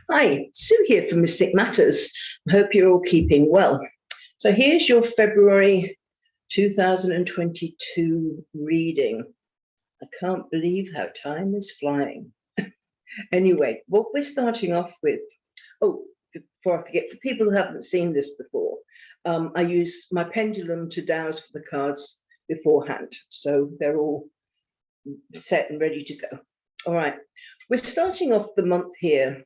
Hi, Sue here from Mystic Matters. I hope you're all keeping well. So here's your February 2022 reading. I can't believe how time is flying. Anyway, what we're starting off with, before I forget, for people who haven't seen this before, I use my pendulum to dowse for the cards beforehand. So they're all set and ready to go. All right, we're starting off the month here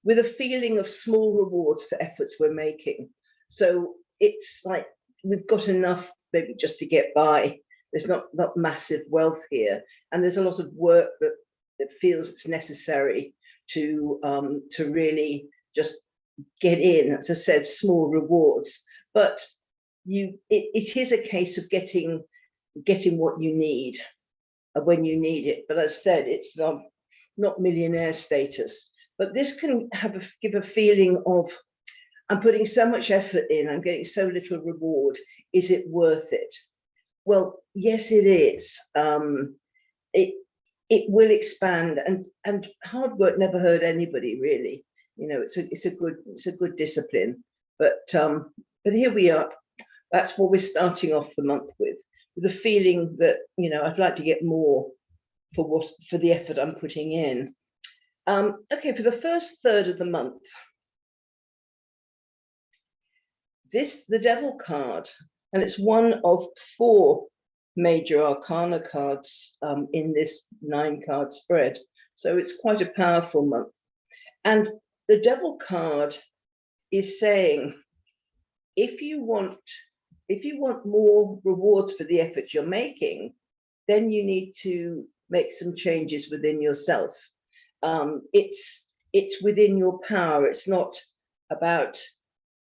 with a feeling of small rewards for efforts we're making. So it's like we've got enough maybe just to get by. There's not massive wealth here. And there's a lot of work that feels it's necessary to really just get in. As I said, small rewards. But it is a case of getting what you need when you need it. But as I said, it's not millionaire status. But this can give a feeling of, I'm putting so much effort in, I'm getting so little reward. Is it worth it? Well, yes, it is. It will expand, and hard work never hurt anybody, really. You know, it's a good discipline. But here we are. That's what we're starting off the month with the feeling that, you know, I'd like to get more for the effort I'm putting in. Okay, for the first third of the month, the Devil card, and it's one of 4 major arcana cards in this 9-card spread. So it's quite a powerful month. And the Devil card is saying, if you want more rewards for the effort you're making, then you need to make some changes within yourself. It's within your power. It's not about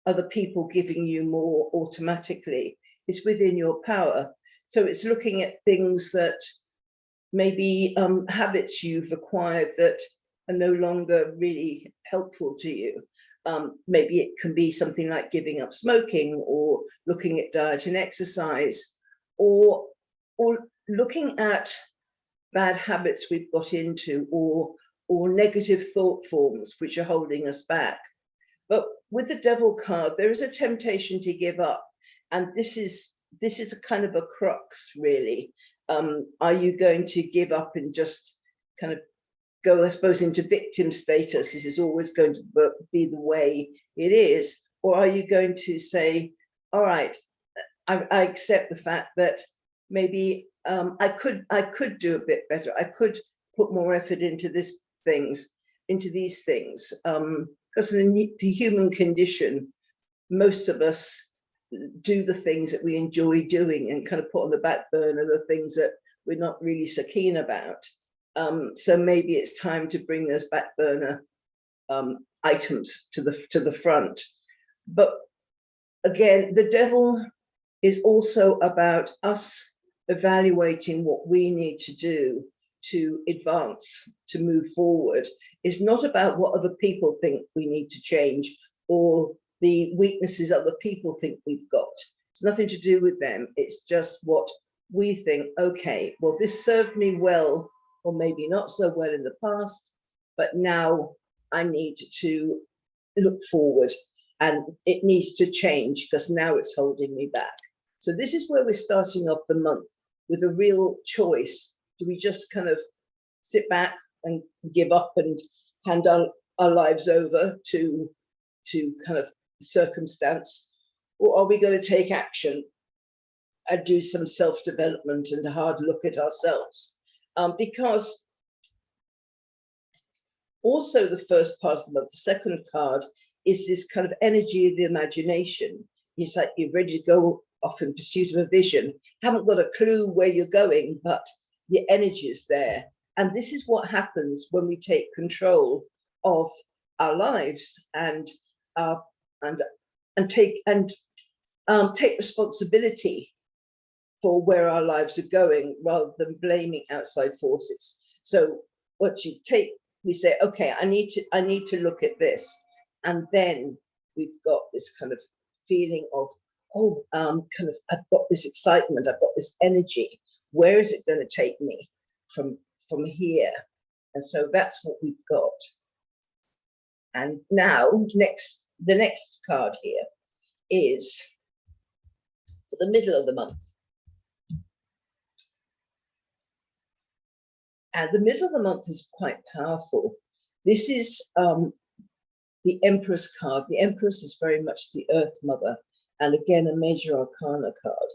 other people giving you more automatically. It's within your power. So it's looking at things that maybe habits you've acquired that are no longer really helpful to you. Maybe it can be something like giving up smoking, or looking at diet and exercise, or looking at bad habits we've got into, or negative thought forms which are holding us back. But with the Devil card, there is a temptation to give up. And this is a kind of a crux, really. Are you going to give up and just kind of go, I suppose, into victim status? This is always going to be the way it is. Or are you going to say, all right, I accept the fact that maybe I could do a bit better. I could put more effort into these things. Because in the human condition, most of us do the things that we enjoy doing and kind of put on the back burner the things that we're not really so keen about. So maybe it's time to bring those back burner items to the front. But again, the Devil is also about us evaluating what we need to do to advance, to move forward. It's not about what other people think we need to change, or the weaknesses other people think we've got. It's nothing to do with them. It's just what we think, okay, well, this served me well, or maybe not so well in the past, but now I need to look forward, and it needs to change because now it's holding me back. So this is where we're starting off the month, with a real choice. Do we just kind of sit back and give up and hand our lives over to kind of circumstance, or are we going to take action and do some self-development and a hard look at ourselves? Because also the first part of the month, the second card, is this kind of energy of the imagination. It's like you're ready to go off in pursuit of a vision. Haven't got a clue where you're going, but the energy is there. And this is what happens when we take control of our lives and take responsibility for where our lives are going, rather than blaming outside forces. So what you take, we say, okay, I need to look at this, and then we've got this kind of feeling of, I've got this excitement, I've got this energy. Where is it going to take me from here? And so that's what we've got. And now, the next card here is for the middle of the month. And the middle of the month is quite powerful. This is the Empress card. The Empress is very much the Earth Mother, and again, a major arcana card.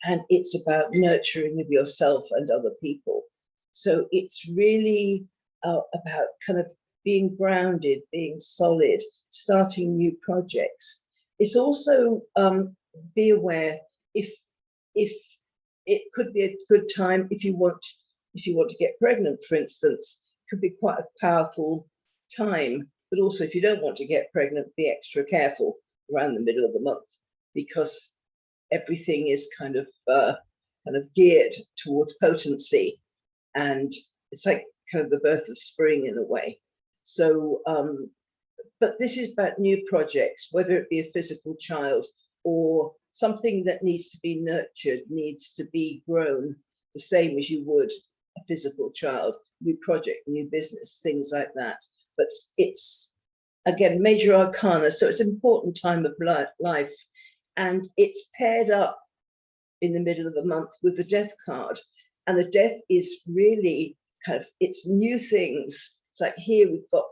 And it's about nurturing of yourself and other people. So it's really about kind of being grounded, being solid, starting new projects. It's also be aware if it could be a good time if you want to get pregnant, for instance. Could be quite a powerful time. But also, if you don't want to get pregnant, be extra careful around the middle of the month, because everything is kind of geared towards potency, and it's like kind of the birth of spring in a way. So, but this is about new projects, whether it be a physical child or something that needs to be nurtured, needs to be grown, the same as you would a physical child, new project, new business, things like that. But it's, again, major arcana, so it's an important time of life. And it's paired up in the middle of the month with the Death card. And the Death is really kind of, it's new things. It's like here we've got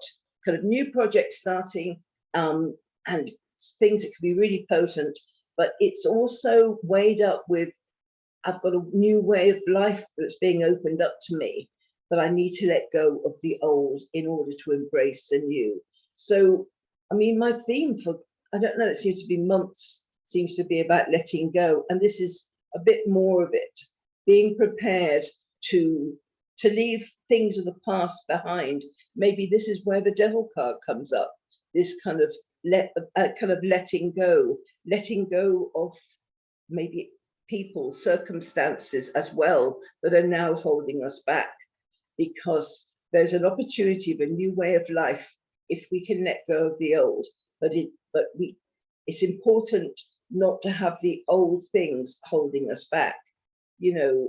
kind of new projects starting, and things that can be really potent, but it's also weighed up with, I've got a new way of life that's being opened up to me, but I need to let go of the old in order to embrace the new. So, I mean, my theme for, I don't know, it seems to be months, seems to be about letting go. And this is a bit more of it, being prepared to leave things of the past behind. Maybe this is where the Devil card comes up, this kind of letting go of maybe people, circumstances as well, that are now holding us back, because there's an opportunity of a new way of life if we can let go of the old. But it's important not to have the old things holding us back. You know,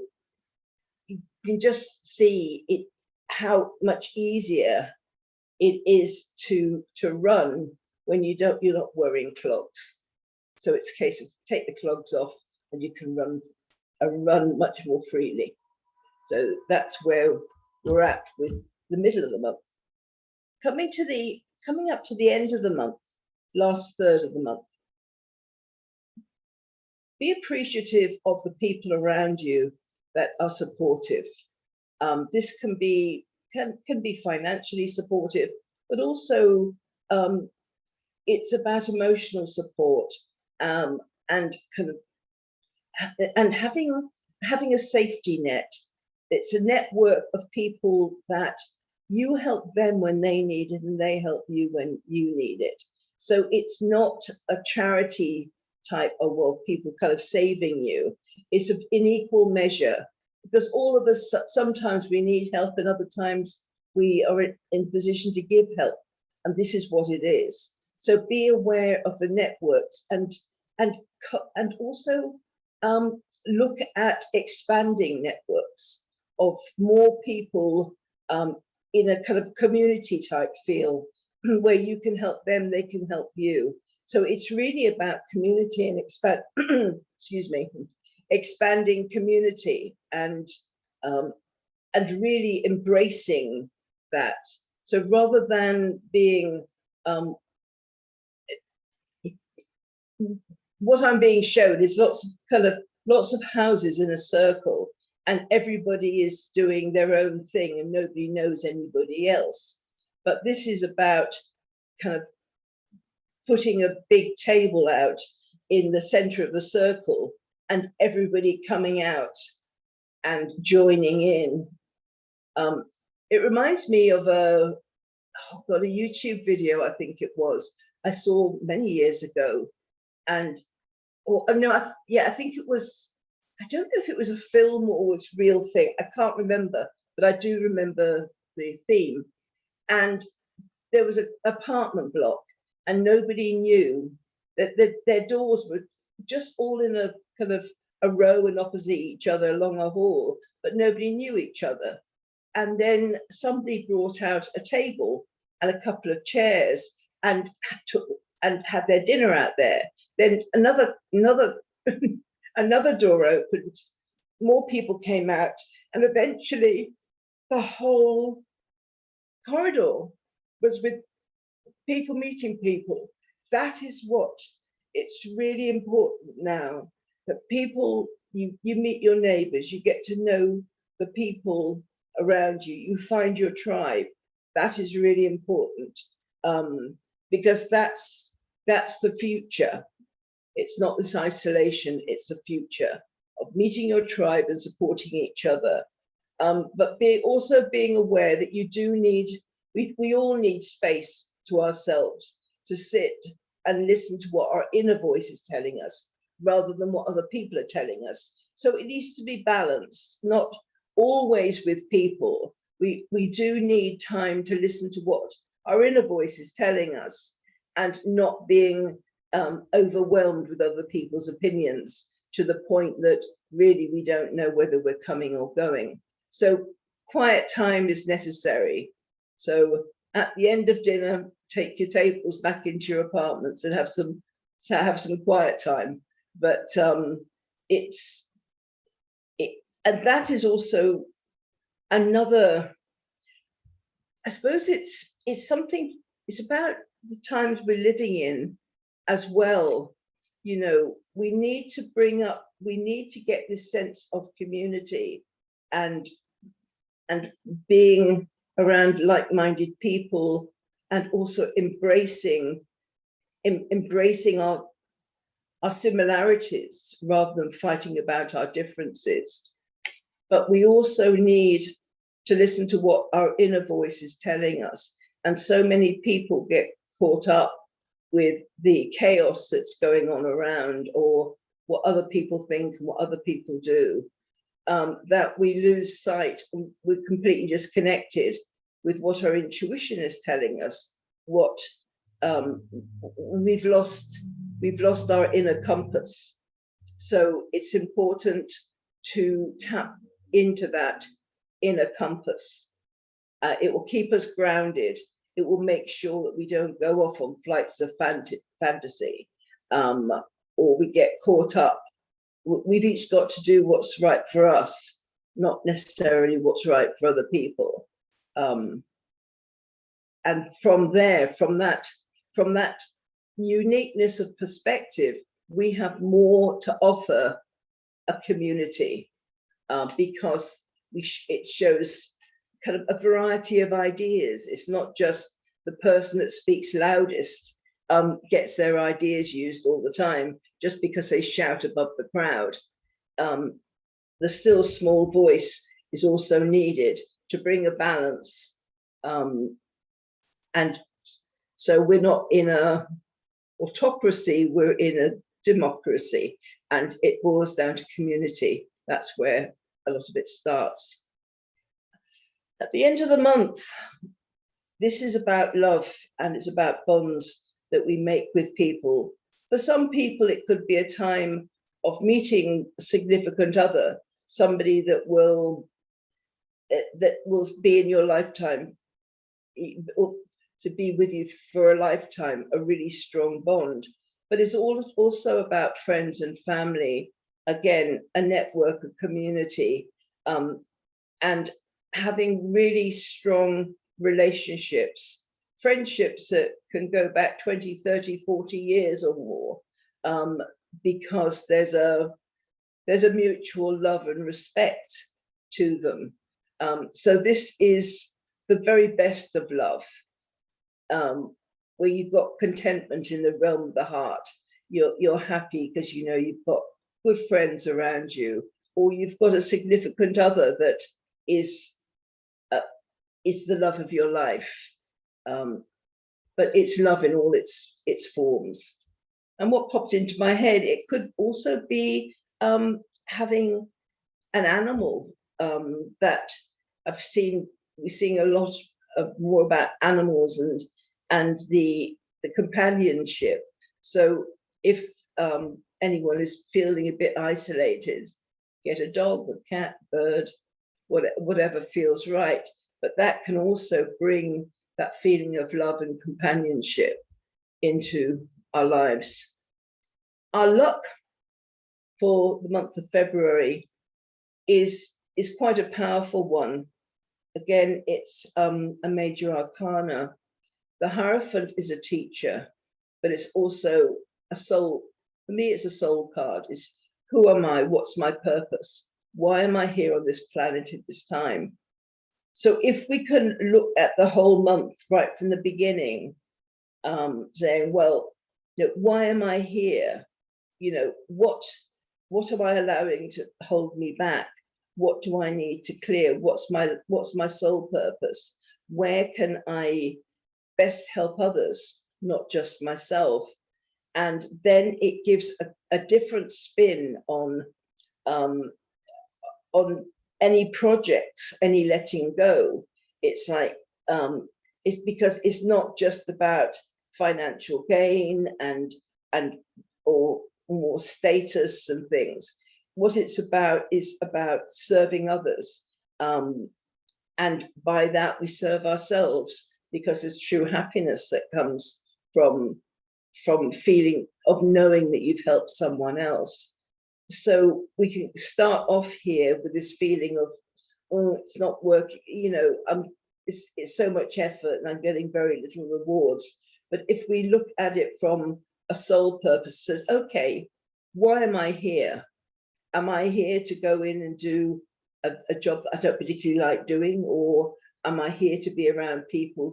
you can just see it, how much easier it is to run when you're not wearing clogs. So it's a case of take the clogs off and you can run much more freely. So that's where we're at with the middle of the month. Coming up to the end of the month, last third of the month. Be appreciative of the people around you that are supportive. This can be financially supportive, but also it's about emotional support, and kind of having a safety net. It's a network of people that you help them when they need it and they help you when you need it. So it's not a charity type of, well, people kind of saving you. It's in equal measure, because all of us, sometimes we need help and other times we are in position to give help. And this is what it is. So be aware of the networks, and also look at expanding networks of more people in a kind of community type feel, where you can help them, they can help you. So it's really about community and expanding community, and really embracing that. So rather than being what I'm being shown is lots of houses in a circle, and everybody is doing their own thing and nobody knows anybody else. But this is about kind of putting a big table out in the center of the circle and everybody coming out and joining in. It reminds me of a YouTube video, I think it was, I saw many years ago. And I think it was, I don't know if it was a film or was real thing. I can't remember, but I do remember the theme. And there was an apartment block, and nobody knew that their doors were just all in a kind of a row and opposite each other along a hall, but nobody knew each other. and then somebody brought out a table and a couple of chairs and had their dinner out there. Then another another door opened, more people came out, and eventually the whole corridor was with people meeting people. That is what it's really important now, that people, you meet your neighbors, you get to know the people around you, you find your tribe. That is really important, because that's the future. It's not this isolation, it's the future of meeting your tribe and supporting each other. But also being aware that you do need, we all need space to ourselves to sit and listen to what our inner voice is telling us rather than what other people are telling us. So it needs to be balanced, not always with people. We do need time to listen to what our inner voice is telling us and not being overwhelmed with other people's opinions to the point that really we don't know whether we're coming or going. So quiet time is necessary. So at the end of dinner, take your tables back into your apartments and have some quiet time. But and that is also another, I suppose it's something, it's about the times we're living in as well. You know, we need to get this sense of community and being around like-minded people, and also embracing our similarities rather than fighting about our differences. But we also need to listen to what our inner voice is telling us. And so many people get caught up with the chaos that's going on around, or what other people think and what other people do, that we lose sight. We're completely disconnected with what our intuition is telling us. What we've lost our inner compass. So it's important to tap into that inner compass. It will keep us grounded. It will make sure that we don't go off on flights of fantasy, or we get caught up. We've each got to do what's right for us, not necessarily what's right for other people. And from there, from that uniqueness of perspective, we have more to offer a community, because it shows kind of a variety of ideas. It's not just the person that speaks loudest gets their ideas used all the time just because they shout above the crowd. The still small voice is also needed to bring a balance. And so we're not in a autocracy, we're in a democracy, and it boils down to community. That's where a lot of it starts. At the end of the month, this is about love, and it's about bonds that we make with people. For some people, it could be a time of meeting a significant other, somebody that will be in your lifetime, to be with you for a lifetime, a really strong bond. But it's also about friends and family, again, a network of community, and having really strong relationships, friendships that can go back 20, 30, 40 years or more, because there's a mutual love and respect to them. So this is the very best of love, where you've got contentment in the realm of the heart. You're happy because you know you've got good friends around you, or you've got a significant other that is the love of your life. But it's love in all its forms. And what popped into my head, it could also be having an animal that we're seeing a lot of more about animals and the companionship. So if anyone is feeling a bit isolated, get a dog, a cat, bird, whatever feels right. But that can also bring that feeling of love and companionship into our lives. Our luck for the month of February is quite a powerful one. Again, it's a major arcana. The Hierophant is a teacher, but it's also a soul. For me, it's a soul card. It's who am I? What's my purpose? Why am I here on this planet at this time? So if we can look at the whole month right from the beginning, saying, well, you know, why am I here? You know, what am I allowing to hold me back? What do I need to clear? What's my soul purpose? Where can I best help others, not just myself? And then it gives a different spin on any projects, any letting go. It's like it's because it's not just about financial gain and or more status and things. What it's about is about serving others, and by that we serve ourselves, because there's true happiness that comes from feeling of knowing that you've helped someone else. So we can start off here with this feeling of, oh, it's not working, you know, it's so much effort and I'm getting very little rewards. But if we look at it from a soul purpose, says, okay, why am I here? Am I here to go in and do a job that I don't particularly like doing, or am I here to be around people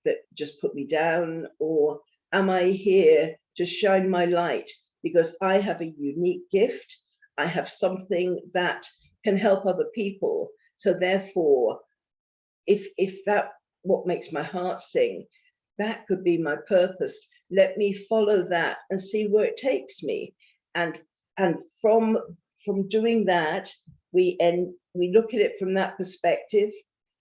that just put me down, or am I here to shine my light because I have a unique gift? I have something that can help other people. So therefore, if that what makes my heart sing, that could be my purpose. Let me follow that and see where it takes me. And from doing that, we look at it from that perspective,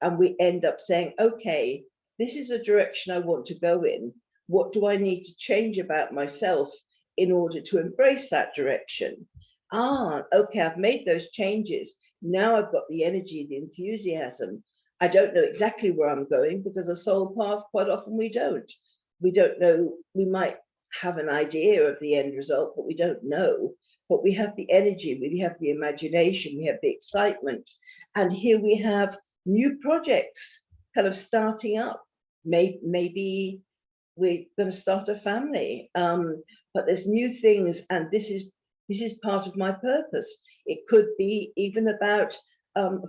and we end up saying, okay, this is a direction I want to go in. What do I need to change about myself in order to embrace that direction? Okay, I've made those changes. Now I've got the energy, the enthusiasm. I don't know exactly where I'm going, because a soul path, quite often we don't. We don't know. We might have an idea of the end result, but we don't know. But we have the energy, we have the imagination, we have the excitement. And here we have new projects kind of starting up. Maybe we're going to start a family, but there's new things, and this is part of my purpose. It could be even about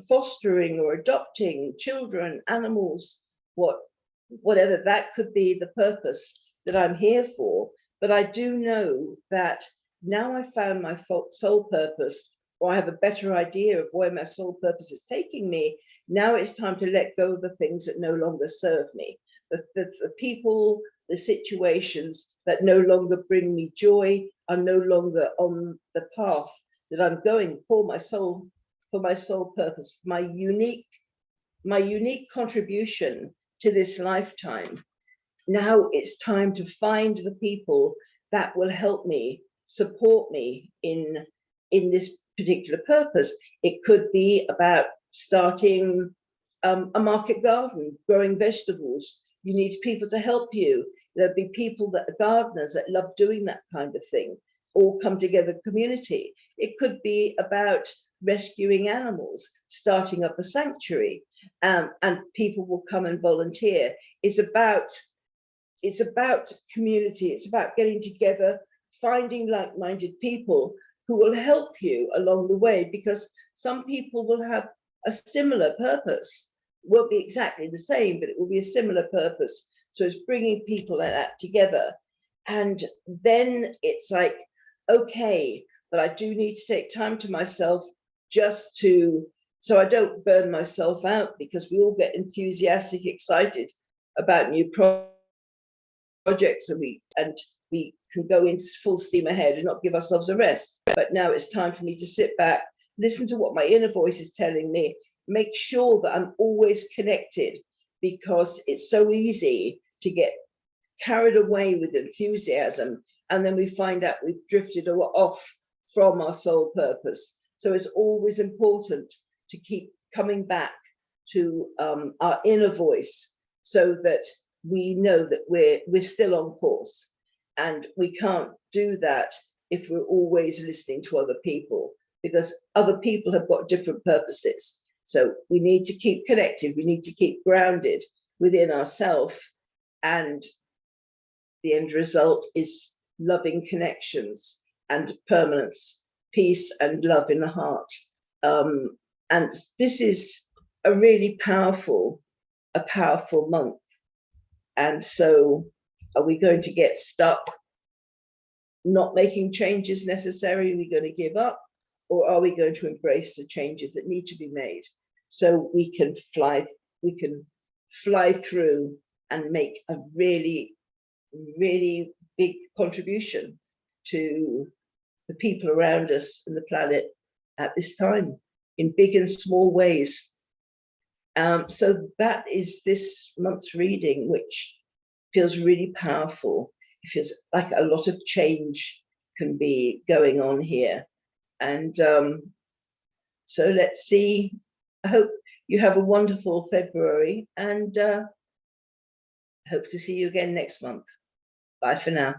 fostering or adopting children, animals, whatever that could be, the purpose that I'm here for. But I do know that now I've found my soul purpose, or I have a better idea of where my soul purpose is taking me. Now it's time to let go of the things that no longer serve me, the people, the situations that no longer bring me joy, are no longer on the path that I'm going for my soul purpose, my unique contribution to this lifetime. Now it's time to find the people that will help me, support me in this particular purpose. It could be about starting a market garden, growing vegetables. You need people to help you. There'll be people that are gardeners that love doing that kind of thing, all come together community. It could be about rescuing animals, starting up a sanctuary, and people will come and volunteer. It's about community. It's about getting together, finding like-minded people who will help you along the way, because some people will have a similar purpose. Won't be exactly the same, but it will be a similar purpose. So it's bringing people like that together. And then it's like, okay, but I do need to take time to myself, just so I don't burn myself out, because we all get enthusiastic, excited about new projects, and we can go into full steam ahead and not give ourselves a rest. But now it's time for me to sit back, listen to what my inner voice is telling me, make sure that I'm always connected, because it's so easy to get carried away with enthusiasm, and then we find out we've drifted off from our soul purpose. So it's always important to keep coming back to our inner voice, so that we know that we're still on course. And we can't do that if we're always listening to other people, because other people have got different purposes. So we need to keep connected, we need to keep grounded within ourselves, and the end result is loving connections and permanence, peace and love in the heart. And this is a really powerful month. And so are we going to get stuck not making changes necessary? Are we going to give up? Or are we going to embrace the changes that need to be made, so we can fly through and make a really, really big contribution to the people around us and the planet at this time, in big and small ways. So that is this month's reading, which feels really powerful. It feels like a lot of change can be going on here. And so let's see. I hope you have a wonderful February, and hope to see you again next month. Bye for now.